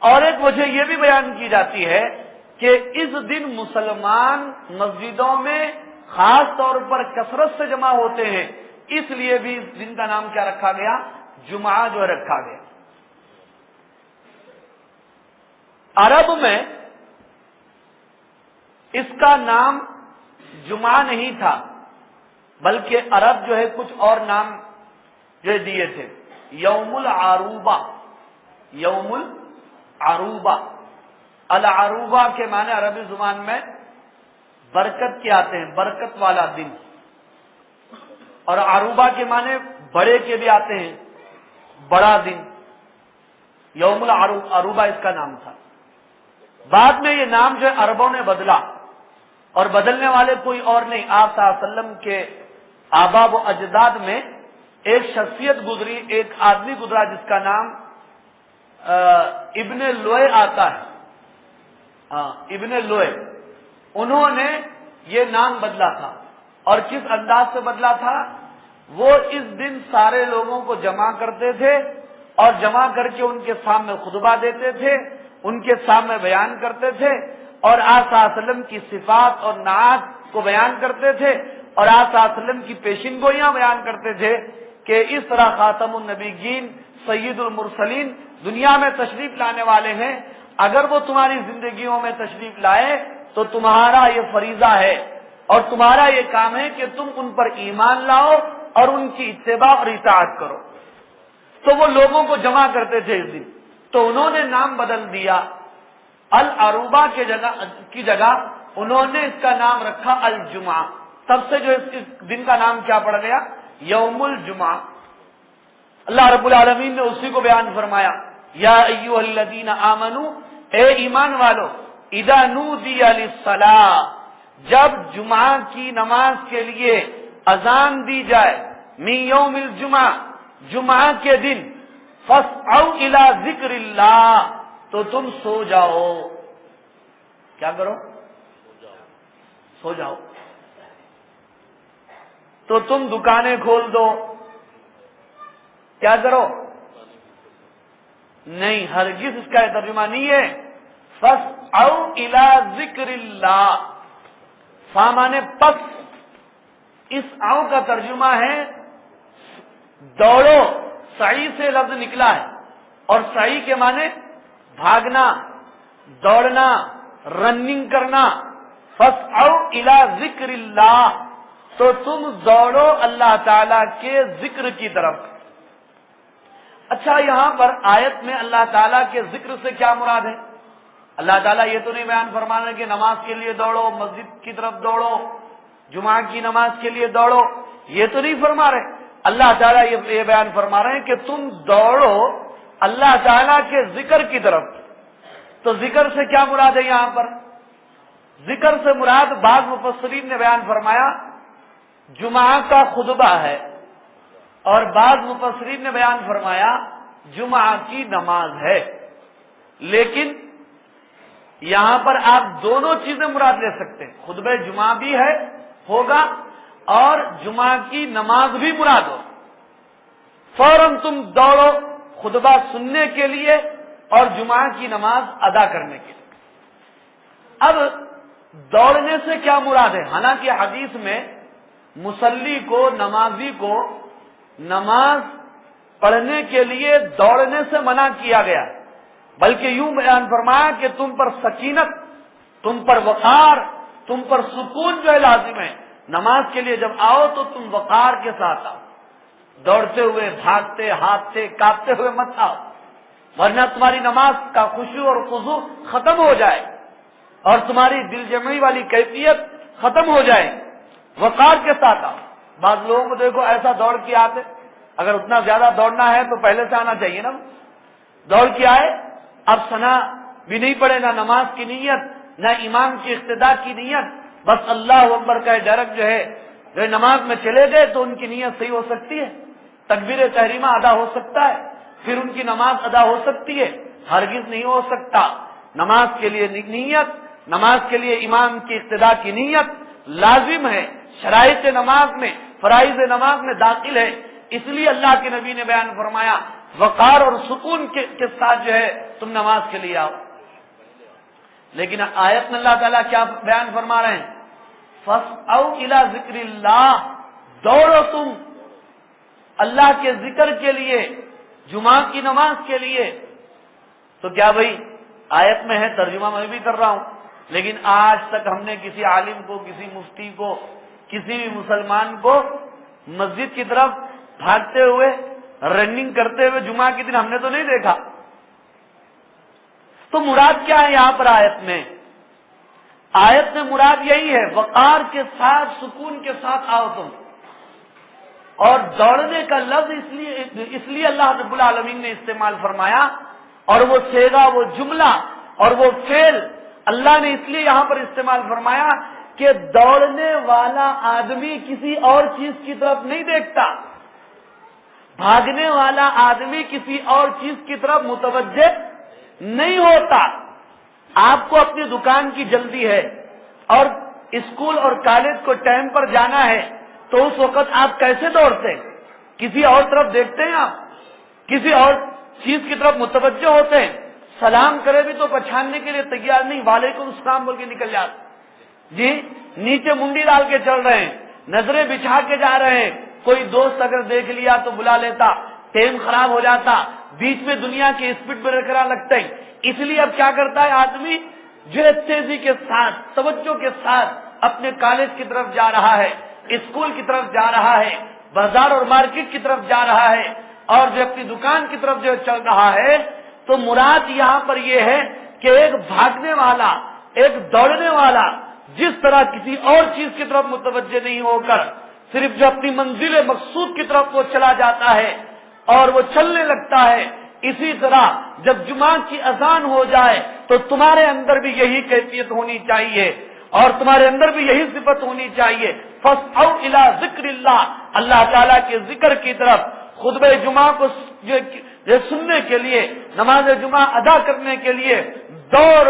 اور ایک وجہ یہ بھی بیان کی جاتی ہے کہ اس دن مسلمان مسجدوں میں خاص طور پر کثرت سے جمع ہوتے ہیں، اس لیے بھی اس دن کا نام کیا رکھا گیا؟ جمعہ جو رکھا گیا. عرب میں اس کا نام جمعہ نہیں تھا، بلکہ عرب جو ہے کچھ اور نام جو دیے تھے. یوم العروبہ، یوم العروبہ. العروبہ کے معنی عربی زبان میں برکت کے آتے ہیں، برکت والا دن، اور عروبہ کے معنی بڑے کے بھی آتے ہیں، بڑا دن، یوم العروبہ اس کا نام تھا۔ بعد میں یہ نام جو ہے عربوں نے بدلا، اور بدلنے والے کوئی اور نہیں، آپ صلی اللہ علیہ وسلم کے آبا و اجداد میں ایک شخصیت گزری، ایک آدمی گزرا جس کا نام ابن لوئے آتا ہے، ابن لوئے، انہوں نے یہ نام بدلا تھا، اور کس انداز سے بدلا تھا؟ وہ اس دن سارے لوگوں کو جمع کرتے تھے اور جمع کر کے ان کے سامنے خطبہ دیتے تھے، ان کے سامنے بیان کرتے تھے، اور آپ صلی اللہ علیہ وسلم کی صفات اور نعت کو بیان کرتے تھے، اور آپ صلی اللہ علیہ وسلم کی پیشین گوئیاں بیان کرتے تھے کہ اس طرح خاتم النبیین سید المرسلین دنیا میں تشریف لانے والے ہیں، اگر وہ تمہاری زندگیوں میں تشریف لائے تو تمہارا یہ فریضہ ہے اور تمہارا یہ کام ہے کہ تم ان پر ایمان لاؤ اور ان کی اتباع اور اطاعت کرو۔ تو وہ لوگوں کو جمع کرتے تھے اس دن، تو انہوں نے نام بدل دیا، العروبہ کی جگہ انہوں نے اس کا نام رکھا الجمعہ، تب سے جو اس دن کا نام کیا پڑ گیا؟ یوم الجمعہ۔ اللہ رب العالمین نے اسی کو بیان فرمایا، یا ایھا الذین آمنو، اے ایمان والو، اذا نودی للصلاۃ، جب جمعہ کی نماز کے لیے اذان دی جائے، من یوم الجمعہ، جمعہ کے دن، فاسعوا الی ذکر اللہ، تو تم سو جاؤ۔ کیا کرو؟ سو جاؤ۔ تو تم دکانیں کھول دو، کیا کرو؟ نہیں، ہرگز اس کا ترجمہ نہیں ہے۔ فاسعوا الی ذکر اللہ، فامانے پس، اس آؤ کا ترجمہ ہے دوڑو، سعی سے لفظ نکلا ہے، اور سعی کے معنی بھاگنا، دوڑنا، رننگ کرنا۔ فاسعوا الی ذکر اللہ، تو تم دوڑو اللہ تعالی کے ذکر کی طرف۔ اچھا، یہاں پر آیت میں اللہ تعالیٰ کے ذکر سے کیا مراد ہے؟ اللہ تعالیٰ یہ تو نہیں بیان فرما رہے کہ نماز کے لیے دوڑو، مسجد کی طرف دوڑو، جمعہ کی نماز کے لیے دوڑو، یہ تو نہیں فرما رہے۔ اللہ تعالیٰ یہ بیان فرما رہے ہیں کہ تم دوڑو اللہ تعالیٰ کے ذکر کی طرف۔ تو ذکر سے کیا مراد ہے یہاں پر؟ ذکر سے مراد بعض مفسرین نے بیان فرمایا جمعہ کا خطبہ ہے، اور بعض مفسرین نے بیان فرمایا جمعہ کی نماز ہے، لیکن یہاں پر آپ دونوں چیزیں مراد لے سکتے ہیں، خطبہ جمعہ بھی ہے ہوگا اور جمعہ کی نماز بھی مراد ہو۔ فوراً تم دوڑو خطبہ سننے کے لیے اور جمعہ کی نماز ادا کرنے کے لیے۔ اب دوڑنے سے کیا مراد ہے؟ حالانکہ حدیث میں مصلی کو، نمازی کو نماز پڑھنے کے لیے دوڑنے سے منع کیا گیا، بلکہ یوں بیان فرمایا کہ تم پر سکینت، تم پر وقار، تم پر سکون جو ہے لازم ہے۔ نماز کے لیے جب آؤ تو تم وقار کے ساتھ آؤ، دوڑتے ہوئے، بھاگتے، ہانپتے، کانپتے ہوئے مت آؤ، ورنہ تمہاری نماز کا خشوع اور خضوع ختم ہو جائے اور تمہاری دل جمعی والی کیفیت ختم ہو جائے۔ وقار کے ساتھ آؤ۔ بعض لوگوں کو دیکھو ایسا دوڑ کے آتے، اگر اتنا زیادہ دوڑنا ہے تو پہلے سے آنا چاہیے نا، دوڑ کے آئے، اب ثنا بھی نہیں پڑے، نہ نماز کی نیت، نہ امام کی اقتداء کی نیت، بس اللہ اکبر کا ڈائریکٹ جو ہے نماز میں چلے گئے تو ان کی نیت صحیح ہو سکتی ہے، تکبیر تحریمہ ادا ہو سکتا ہے، پھر ان کی نماز ادا ہو سکتی ہے؟ ہرگز نہیں ہو سکتا۔ نماز کے لیے نیت، نماز کے لیے امام کی اقتداء کی نیت لازم ہے، شرائط نماز میں، فرائض نماز میں داخل ہے۔ اس لیے اللہ کے نبی نے بیان فرمایا وقار اور سکون کے ساتھ جو ہے تم نماز کے لیے آؤ۔ لیکن آیت میں اللہ تعالیٰ کیا بیان فرما رہے ہیں؟ فاسعوا الی ذکر اللہ، دوڑو تم اللہ کے ذکر کے لیے، جمعہ کی نماز کے لیے۔ تو کیا بھائی آیت میں ہے، ترجمہ میں بھی کر رہا ہوں، لیکن آج تک ہم نے کسی عالم کو، کسی مفتی کو، کسی بھی مسلمان کو مسجد کی طرف بھاگتے ہوئے، رننگ کرتے ہوئے جمعہ کے دن ہم نے تو نہیں دیکھا۔ تو مراد کیا ہے یہاں پر آیت میں؟ آیت میں مراد یہی ہے، وقار کے ساتھ سکون کے ساتھ آؤ تم. اور دوڑنے کا لفظ اس لیے اللہ رب العالمین نے استعمال فرمایا، اور وہ صیغہ، وہ جملہ اور وہ فعل اللہ نے اس لیے یہاں پر استعمال فرمایا کہ دوڑنے والا آدمی کسی اور چیز کی طرف نہیں دیکھتا، بھاگنے والا آدمی کسی اور چیز کی طرف متوجہ نہیں ہوتا. آپ کو اپنی دکان کی جلدی ہے اور اسکول اور کالج کو ٹائم پر جانا ہے، تو اس وقت آپ کیسے دوڑتے ہیں؟ کسی اور طرف دیکھتے ہیں؟ آپ کسی اور چیز کی طرف متوجہ ہوتے ہیں؟ سلام کرے بھی تو پہچاننے کے لیے تیار نہیں، وعلیکم السلام بول کے نکل جاتے. جی نیچے منڈی ڈال کے چل رہے ہیں، نظریں بچھا کے جا رہے ہیں. کوئی دوست اگر دیکھ لیا تو بلا لیتا، ٹائم خراب ہو جاتا، بیچ میں دنیا کے اسپیڈ بریکر لگتے ہیں. اس لیے اب کیا کرتا ہے آدمی، جو تیزی کے ساتھ توجہ کے ساتھ اپنے کالج کی طرف جا رہا ہے، اسکول کی طرف جا رہا ہے، بازار اور مارکیٹ کی طرف جا رہا ہے، اور جو اپنی دکان کی طرف جو چل رہا ہے. تو مراد یہاں پر یہ ہے کہ ایک بھاگنے والا، ایک دوڑنے والا جس طرح کسی اور چیز کی طرف متوجہ نہیں ہو کر صرف جو اپنی منزل مقصود کی طرف وہ چلا جاتا ہے اور وہ چلنے لگتا ہے، اسی طرح جب جمعہ کی اذان ہو جائے تو تمہارے اندر بھی یہی کیفیت ہونی چاہیے اور تمہارے اندر بھی یہی صفت ہونی چاہیے. فَاسْعَوْا إِلَىٰ ذِكْرِ اللَّهِ، اللہ تعالیٰ کے ذکر کی طرف، خطبہ جمعہ کو یہ سننے کے لیے، نماز جمعہ ادا کرنے کے لیے دوڑ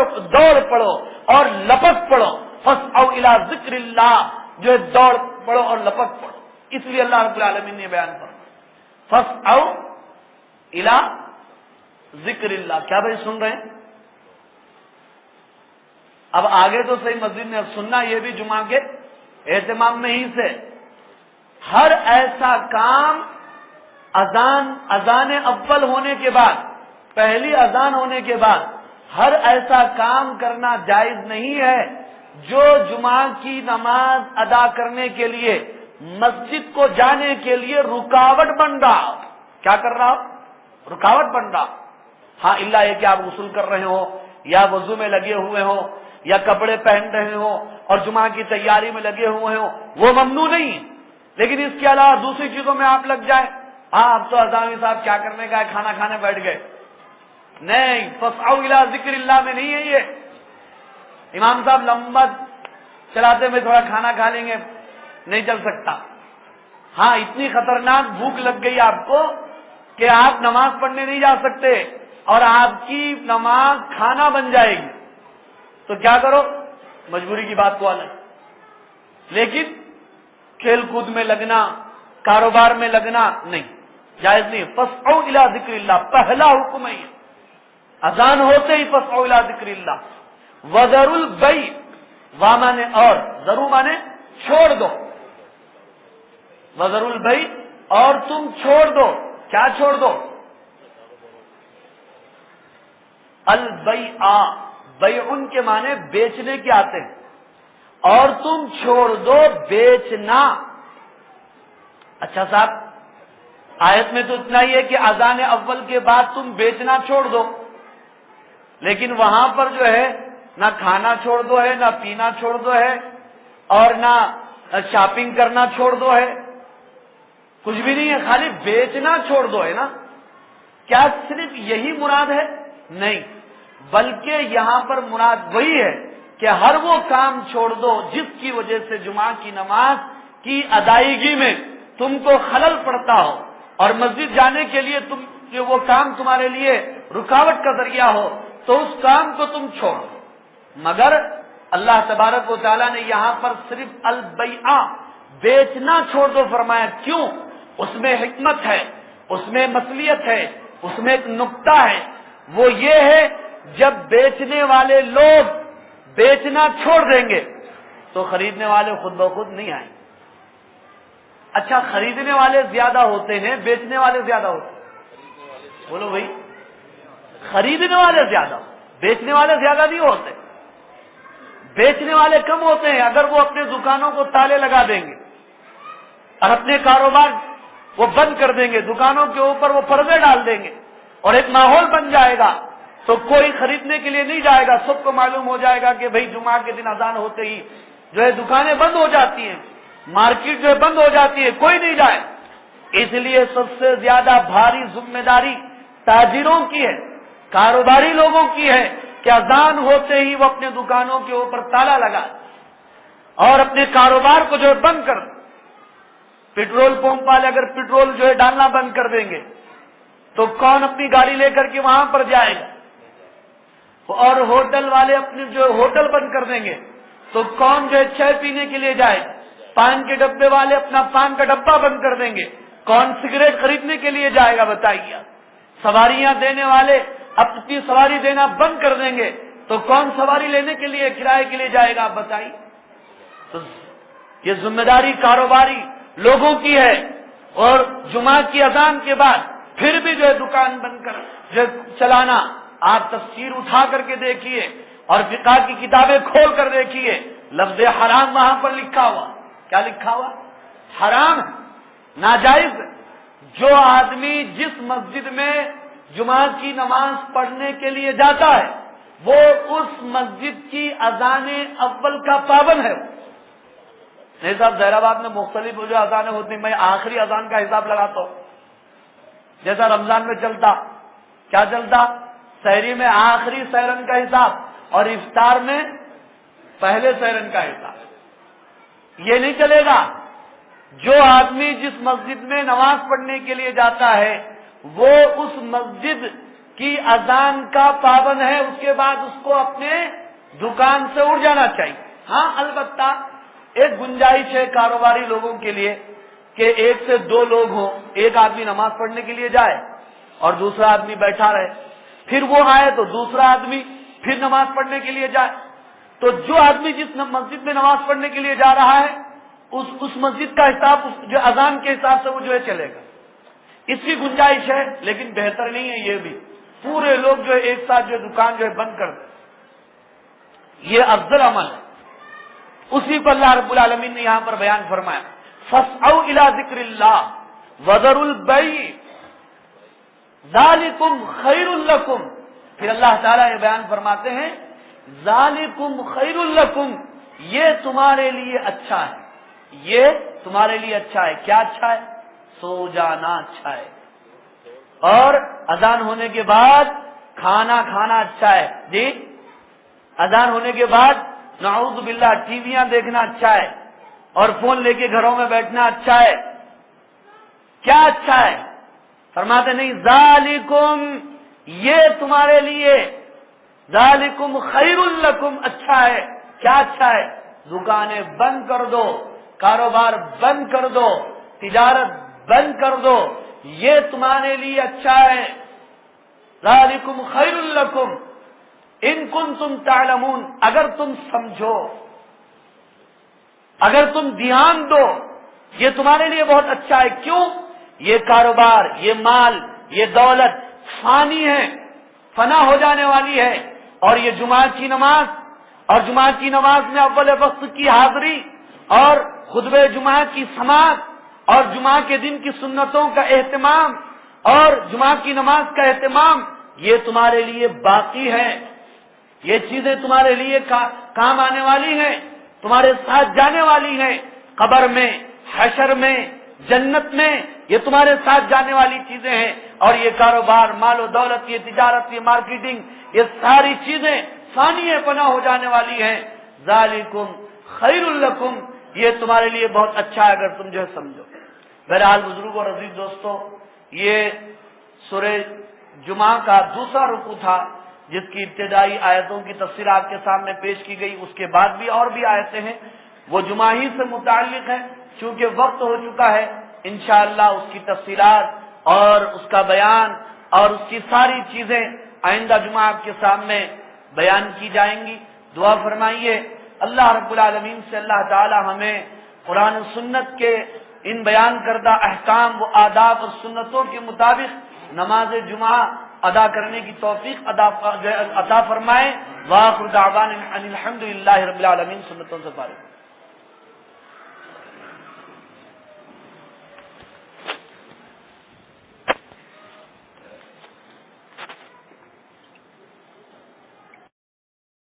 پڑو اور لپک پڑو. فَاسْعَوْا إِلَىٰ ذِكْرِ اللَّهِ، جو دوڑ پڑو اور لپک پڑو. اس لیے اللہ رب العالمین نے بیان فرمایا فَاسْعَوْا إِلَىٰ ذِكْرِ اللَّهِ. کیا بھائی سن رہے ہیں؟ اب آگے تو صحیح مسجد میں، اب سننا یہ بھی جمعہ کے اہتمام میں ہی سے. ہر ایسا کام اذان اول ہونے کے بعد، پہلی اذان ہونے کے بعد ہر ایسا کام کرنا جائز نہیں ہے جو جمعہ کی نماز ادا کرنے کے لیے، مسجد کو جانے کے لیے رکاوٹ بن رہا. کیا کر رہا؟ رکاوٹ بن رہا. ہاں الا یہ کہ آپ غسل کر رہے ہو یا وضو میں لگے ہوئے ہو یا کپڑے پہن رہے ہو اور جمعہ کی تیاری میں لگے ہوئے ہو، وہ ممنوع نہیں. لیکن اس کے علاوہ دوسری چیزوں میں آپ لگ جائیں، ہاں اب تو اذان صاحب کیا کرنے کا ہے، کھانا کھانے بیٹھ گئے. نہیں، فَاسْعَوْا إِلَىٰ ذِكْرِ اللَّهِ میں نہیں ہے یہ. امام صاحب لمبا چلاتے میں تھوڑا کھانا کھا لیں گے، نہیں چل سکتا. ہاں اتنی خطرناک بھوک لگ گئی آپ کو کہ آپ نماز پڑھنے نہیں جا سکتے اور آپ کی نماز کھانا بن جائے گی، تو کیا کرو؟ مجبوری کی بات کو الگ. لیکن کھیل کود میں لگنا، کاروبار میں لگنا نہیں، جائز نہیں. فَاسْعَوْا إِلَىٰ ذِكْرِ اللَّهِ، پہلا حکم ہے یہ. اذان ہوتے ہی فَاسْعَوْا إِلَىٰ ذِكْرِ اللَّهِ. وَذَرُوا الْبَيْعَ، وا مانے اور، ذرو مانے چھوڑ دو. وَذَرُوا الْبَيْعَ، اور تم چھوڑ دو. کیا چھوڑ دو؟ البیع، بیعن کے معنی بیچنے کے آتے ہیں، اور تم چھوڑ دو بیچنا. اچھا صاحب، آیت میں تو اتنا ہی ہے کہ اذان اول کے بعد تم بیچنا چھوڑ دو، لیکن وہاں پر جو ہے نہ کھانا چھوڑ دو ہے، نہ پینا چھوڑ دو ہے، اور نہ شاپنگ کرنا چھوڑ دو ہے، کچھ بھی نہیں ہے، خالی بیچنا چھوڑ دو ہے نا. کیا صرف یہی مراد ہے؟ نہیں، بلکہ یہاں پر مراد وہی ہے کہ ہر وہ کام چھوڑ دو جس کی وجہ سے جمعہ کی نماز کی ادائیگی میں تم کو خلل پڑتا ہو اور مسجد جانے کے لیے وہ کام تمہارے لیے رکاوٹ کا ذریعہ ہو، تو اس کام کو تم چھوڑو. مگر اللہ تبارک و تعالیٰ نے یہاں پر صرف البیع، بیچنا چھوڑ دو فرمایا. کیوں؟ اس میں حکمت ہے، اس میں مصلحت ہے، اس میں ایک نقطہ ہے. وہ یہ ہے جب بیچنے والے لوگ بیچنا چھوڑ دیں گے تو خریدنے والے خود بخود نہیں آئیں. اچھا، خریدنے والے زیادہ ہوتے ہیں، بیچنے والے زیادہ ہوتے ہیں؟ بولو بھائی، خریدنے والے زیادہ، بیچنے والے زیادہ نہیں ہوتے. بیچنے والے کم ہوتے ہیں اگر وہ اپنے دکانوں کو تالے لگا دیں گے اور اپنے کاروبار وہ بند کر دیں گے، دکانوں کے اوپر وہ پردے ڈال دیں گے اور ایک ماحول بن جائے گا تو کوئی خریدنے کے لیے نہیں جائے گا. سب کو معلوم ہو جائے گا کہ بھئی جمعہ کے دن اذان ہوتے ہی جو ہے دکانیں بند ہو جاتی ہیں, مارکیٹ جو ہے بند ہو جاتی ہے, کوئی نہیں جائے. اس لیے سب سے زیادہ بھاری ذمہ داری تاجروں کی ہے, کاروباری لوگوں کی ہے کہ اذان ہوتے ہی وہ اپنے دکانوں کے اوپر تالا لگا اور اپنے کاروبار کو جو ہے بند کر. پیٹرول پمپ والے اگر پیٹرول جو ہے ڈالنا بند کر دیں گے تو کون اپنی گاڑی لے کر کے وہاں پر جائے گا؟ اور ہوٹل والے اپنے جو ہوٹل بند کر دیں گے تو کون جو ہے چائے پینے کے لیے جائے گا؟ پان کے ڈبے والے اپنا پان کا ڈبہ بند کر دیں گے, کون سگریٹ خریدنے کے لیے جائے گا بتائیے؟ سواریاں دینے والے اپنی سواری دینا بند کر دیں گے تو کون سواری لینے کے لیے کرائے کے لیے جائے گا آپ بتائیے؟ تو یہ ذمہ داری کاروباری لوگوں کی ہے. اور جمعہ کی اذان کے بعد پھر بھی جو ہے دکان بند کر جو چلانا, آپ تفسیر اٹھا کر کے دیکھیے اور فقہ کی کتابیں کھول کر دیکھیے, لفظ حرام وہاں پر لکھا ہوا. کیا لکھا ہوا؟ حرام, ناجائز. جو آدمی جس مسجد میں جمعہ کی نماز پڑھنے کے لیے جاتا ہے وہ اس مسجد کی اذان اول کا پابند ہے. نہیں صاحب, ظاہر آباد میں مختلف جو اذانیں ہوتی ہیں, میں آخری اذان کا حساب لگاتا ہوں. جیسا رمضان میں چلتا, کیا چلتا؟ سحری میں آخری سحرن کا حساب اور افطار میں پہلے سحرن کا حساب. یہ نہیں چلے گا. جو آدمی جس مسجد میں نماز پڑھنے کے لیے جاتا ہے وہ اس مسجد کی اذان کا پابند ہے, اس کے بعد اس کو اپنے دکان سے اٹھ جانا چاہیے. ہاں البتہ ایک گنجائش ہے کاروباری لوگوں کے لیے کہ 1 سے 2 لوگ ہوں, ایک آدمی نماز پڑھنے کے لیے جائے اور دوسرا آدمی بیٹھا رہے, پھر وہ آئے تو دوسرا آدمی پھر نماز پڑھنے کے لیے جائے. تو جو آدمی جس مسجد میں نماز پڑھنے کے لیے جا رہا ہے اس مسجد کا حساب جو اذان کے حساب سے وہ جو ہے چلے گا. اس کی گنجائش ہے, لیکن بہتر نہیں ہے یہ بھی پورے لوگ جو ہے ایک ساتھ جو دکان جو ہے بند کر دیں. یہ افضل عمل ہے. اسی کو اللہ رب العالمین نے یہاں پر بیان فرمایا, فَاسْعَوْا إِلَىٰ ذِكْرِ اللَّهِ وَذَرُوا الْبَيْعَ ذَلِكُمْ خَيْرٌ لَكُمْ. پھر اللہ تعالیٰ یہ بیان فرماتے ہیں ذَلِكُمْ خَيْرٌ لَكُمْ, یہ تمہارے لیے اچھا ہے, یہ تمہارے لیے اچھا ہے. کیا اچھا ہے؟ سو جانا اچھا ہے, اور اذان ہونے کے بعد کھانا کھانا اچھا ہے. جی, اذان ہونے کے بعد نعوذ باللہ ٹی ویاں دیکھنا اچھا ہے اور فون لے کے گھروں میں بیٹھنا اچھا ہے. کیا اچھا ہے؟ فرماتے نہیں, ذالکم, یہ تمہارے لیے, ذالکم خیر لکم, اچھا ہے. کیا اچھا ہے؟ دکانیں بند کر دو, کاروبار بند کر دو, تجارت بند کر دو, یہ تمہارے لیے اچھا ہے. ذالکم خیر لکم ان کنتم تعلمون, اگر تم سمجھو, اگر تم دھیان دو, یہ تمہارے لیے بہت اچھا ہے. کیوں؟ یہ کاروبار, یہ مال, یہ دولت فانی ہے, فنا ہو جانے والی ہے, اور یہ جمعہ کی نماز, اور جمعہ کی نماز میں اول وقت کی حاضری اور خطبہ جمعہ کی سماعت اور جمعہ کے دن کی سنتوں کا اہتمام اور جمعہ کی نماز کا اہتمام, یہ تمہارے لیے باقی ہے. یہ چیزیں تمہارے لیے کام آنے والی ہیں, تمہارے ساتھ جانے والی ہیں, قبر میں, حشر میں, جنت میں, یہ تمہارے ساتھ جانے والی چیزیں ہیں. اور یہ کاروبار, مال و دولت, یہ تجارت, یہ مارکیٹنگ, یہ ساری چیزیں فانی ہے, پناہ ہو جانے والی ہیں. ذالکم خیر لکم, یہ تمہارے لیے بہت اچھا ہے اگر تم جو ہے سمجھو. بہرحال بزرگ اور عزیز دوستو, یہ سورہ جمعہ کا دوسرا رکوع تھا جس کی ابتدائی آیتوں کی تفسیر آپ کے سامنے پیش کی گئی. اس کے بعد بھی اور بھی آیتیں ہیں, وہ جمعہ ہی سے متعلق ہیں. چونکہ وقت ہو چکا ہے, انشاءاللہ اس کی تفصیلات اور اس کا بیان اور اس کی ساری چیزیں آئندہ جمعہ آپ کے سامنے بیان کی جائیں گی. دعا فرمائیے اللہ رب العالمین سے اللہ تعالی ہمیں قرآن و سنت کے ان بیان کردہ احکام و آداب اور سنتوں کے مطابق نماز جمعہ ادا کرنے کی توفیق عطا فرمائے. وآخر دعوانا ان الحمد للہ رب العالمین. سنتوں سے فارغ.